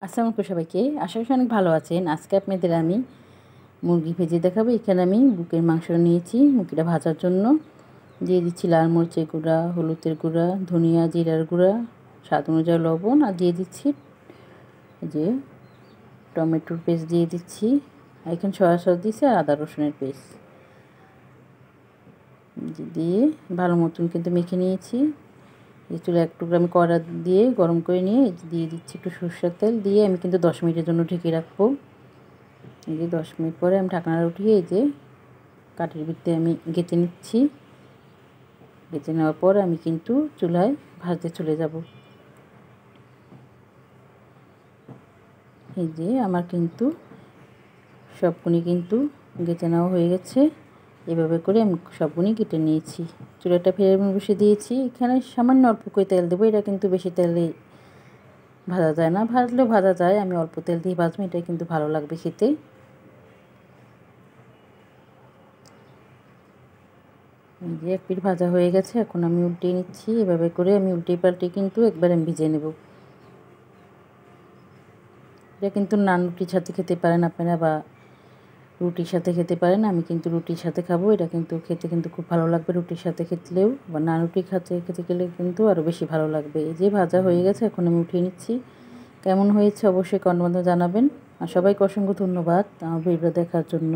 আসসালামু আলাইকুম সবাইকে। আশা করি অনেক ভালো আছেন। আজকে আপনাদের আমি মুরগি ভেজে দেখাবো। এখানে আমি বুকের মাংস নিয়েছি মুরগিটা ভাজার জন্য। দিয়ে দিচ্ছি লাল মরিচের গুঁড়া, হলুদের গুঁড়া, ধনিয়া জিরার গুঁড়া, স্বাদ অনুযায়ী লবণ, আর দিয়ে দিচ্ছি যে টমেটোর পেস্ট দিয়ে দিচ্ছি। আর এখানে সয়া সস দিচ্ছি আর আদা রসুনের পেস্ট দিয়ে ভালো মতন কিন্তু মেখে নিয়েছি। চুলে এক টুকরো আমি কড়া দিয়ে গরম করে নিয়ে দিয়ে দিচ্ছি একটু সরষের তেল দিয়ে আমি কিন্তু 10 মিনিটের জন্য ঢেকে রাখবো। এই যে 10 মিনিট পরে আমি ঢাকনাটা উঠিয়ে এই যে কাঠের ভিতরে আমি গেঁথে নিচ্ছি। গেঁথে নেওয়ার পর আমি কিন্তু চুলায় ভাজতে চলে যাব। এই যে আমার কিন্তু সবগুনি কিন্তু গেঁথে নেওয়া হয়ে গেছে। এভাবে করে আমি সবগুনি কেটে নিয়েছি। চুলাটা ফের বসিয়ে দিয়েছি। এখানে সামান্য অল্প করে তেল দেবো। এটা কিন্তু বেশি তেলে ভাজা যায় না, ভাজলেও ভাজা যায়। আমি অল্প তেল দিয়ে ভাজবো, এটা কিন্তু ভালো লাগবে খেতে। এই যে এক পিঠ ভাজা হয়ে গেছে, এখন আমি উল্টিয়ে নিচ্ছি। এভাবে করে আমি উল্টে পাল্টে কিন্তু একবার আমি ভেজে নেব। এটা কিন্তু নান রুটির সাথে খেতে পারেন আপনারা বা রুটির সাথে খেতে পারেন। আমি কিন্তু রুটির সাথে খাবো। এটা কিন্তু খেতে কিন্তু খুব ভালো লাগবে রুটির সাথে খেতেও, বা নান রুটি খেতে গেলে কিন্তু আরও বেশি ভালো লাগবে। এই যে ভাজা হয়ে গেছে, এখন আমি উঠিয়ে নিচ্ছি। কেমন হয়েছে অবশ্যই কমেন্টের মাধ্যমে জানাবেন। আর সবাইকে অসংখ্য ধন্যবাদ আমার ভিডিও দেখার জন্য।